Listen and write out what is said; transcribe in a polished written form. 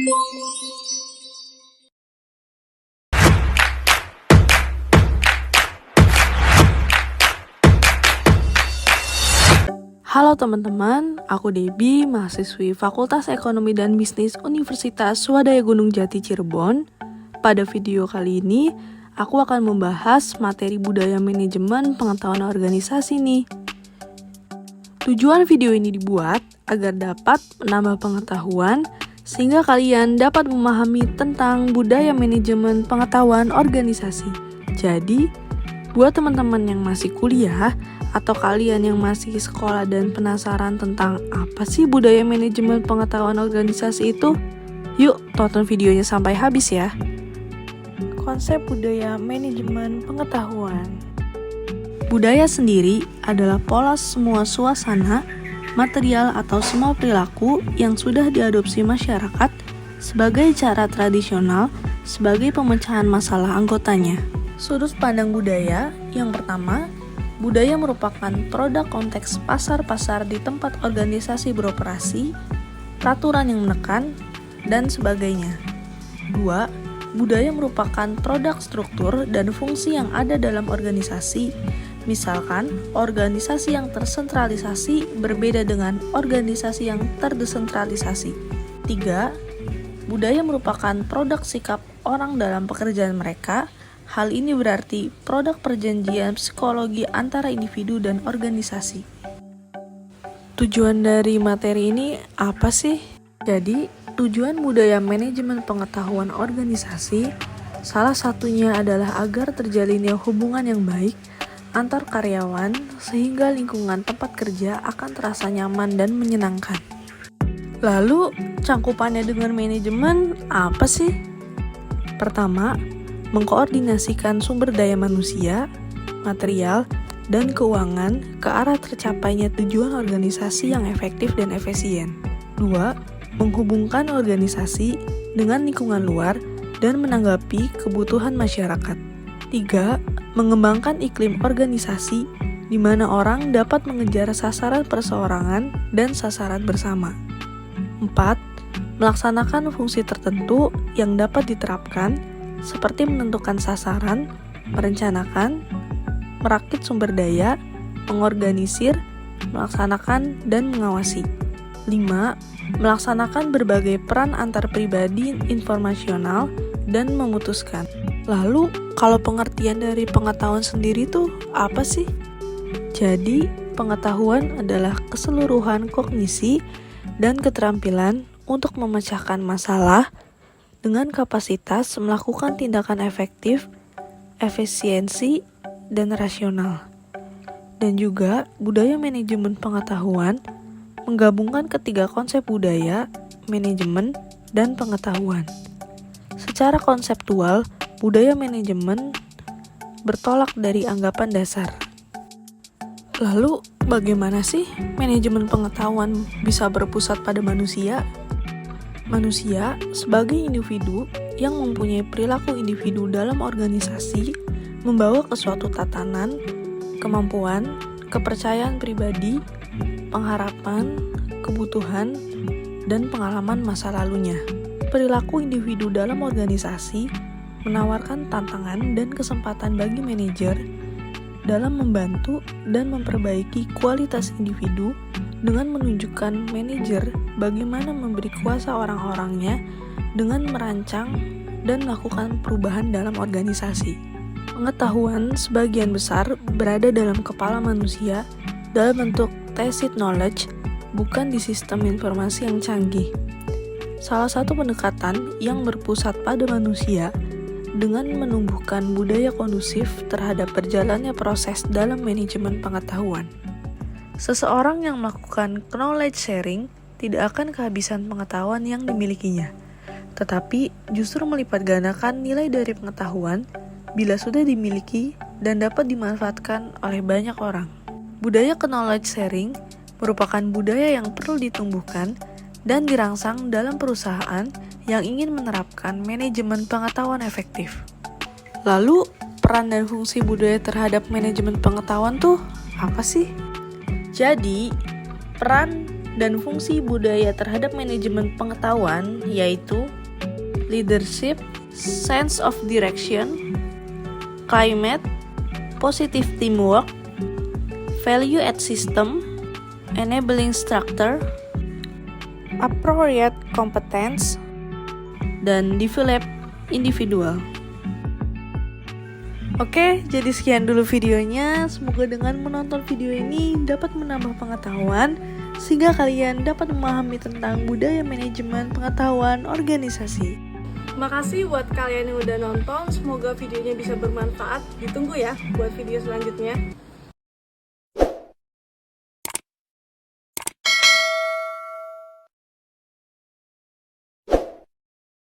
Halo teman-teman, aku Debbie, mahasiswi Fakultas Ekonomi dan Bisnis Universitas Swadaya Gunung Jati Cirebon. Pada video kali ini, aku akan membahas materi budaya manajemen pengetahuan organisasi nih. Tujuan video ini dibuat agar dapat menambah pengetahuan sehingga kalian dapat memahami tentang budaya manajemen pengetahuan organisasi. Jadi, buat teman-teman yang masih kuliah atau kalian yang masih sekolah dan penasaran tentang apa sih budaya manajemen pengetahuan organisasi itu, yuk tonton videonya sampai habis ya. Konsep budaya manajemen pengetahuan. Budaya sendiri adalah pola semua suasana, material atau semua perilaku yang sudah diadopsi masyarakat sebagai cara tradisional sebagai pemecahan masalah anggotanya. Sudut pandang budaya yang pertama, budaya merupakan produk konteks pasar-pasar di tempat organisasi beroperasi, peraturan yang menekan, dan sebagainya. 2. Budaya merupakan produk struktur dan fungsi yang ada dalam organisasi. Misalkan, organisasi yang tersentralisasi berbeda dengan organisasi yang terdesentralisasi. 3. Budaya merupakan produk sikap orang dalam pekerjaan mereka. Hal ini berarti produk perjanjian psikologi antara individu dan organisasi. Tujuan dari materi ini apa sih? Jadi, tujuan budaya manajemen pengetahuan organisasi salah satunya adalah agar terjalinnya hubungan yang baik antar karyawan sehingga lingkungan tempat kerja akan terasa nyaman dan menyenangkan. Lalu, cangkupannya dengan manajemen apa sih? Pertama, mengkoordinasikan sumber daya manusia, material, dan keuangan ke arah tercapainya tujuan organisasi yang efektif dan efisien. 2. Menghubungkan organisasi dengan lingkungan luar dan menanggapi kebutuhan masyarakat. 3. Mengembangkan iklim organisasi di mana orang dapat mengejar sasaran perseorangan dan sasaran bersama. 4. Melaksanakan fungsi tertentu yang dapat diterapkan seperti menentukan sasaran, merencanakan, merakit sumber daya, mengorganisir, melaksanakan, dan mengawasi. 5. Melaksanakan berbagai peran antar pribadi informasional dan memutuskan. Lalu, kalau pengertian dari pengetahuan sendiri tuh apa sih? Jadi, pengetahuan adalah keseluruhan kognisi dan keterampilan untuk memecahkan masalah dengan kapasitas melakukan tindakan efektif, efisiensi, dan rasional. Dan juga budaya manajemen pengetahuan menggabungkan ketiga konsep budaya, manajemen, dan pengetahuan. Secara konseptual, budaya manajemen bertolak dari anggapan dasar. Lalu, bagaimana sih manajemen pengetahuan bisa berpusat pada manusia? Manusia sebagai individu yang mempunyai perilaku individu dalam organisasi membawa ke suatu tatanan, kemampuan, kepercayaan pribadi, pengharapan, kebutuhan, dan pengalaman masa lalunya. Perilaku individu dalam organisasi menawarkan tantangan dan kesempatan bagi manajer dalam membantu dan memperbaiki kualitas individu dengan menunjukkan manajer bagaimana memberi kuasa orang-orangnya dengan merancang dan melakukan perubahan dalam organisasi. Pengetahuan sebagian besar berada dalam kepala manusia dalam bentuk tacit knowledge, bukan di sistem informasi yang canggih. Salah satu pendekatan yang berpusat pada manusia dengan menumbuhkan budaya kondusif terhadap berjalannya proses dalam manajemen pengetahuan. Seseorang yang melakukan knowledge sharing tidak akan kehabisan pengetahuan yang dimilikinya, tetapi justru melipat gandakan nilai dari pengetahuan bila sudah dimiliki dan dapat dimanfaatkan oleh banyak orang. Budaya knowledge sharing merupakan budaya yang perlu ditumbuhkan dan dirangsang dalam perusahaan yang ingin menerapkan manajemen pengetahuan efektif. Lalu, peran dan fungsi budaya terhadap manajemen pengetahuan tuh apa sih? Jadi, peran dan fungsi budaya terhadap manajemen pengetahuan yaitu leadership, sense of direction, climate, positive teamwork, value add system, enabling structure, appropriate competence, dan develop individual. Oke, jadi sekian dulu videonya. Semoga dengan menonton video ini dapat menambah pengetahuan sehingga kalian dapat memahami tentang budaya manajemen pengetahuan organisasi. Makasih buat kalian yang udah nonton. Semoga videonya bisa bermanfaat. Ditunggu ya buat video selanjutnya.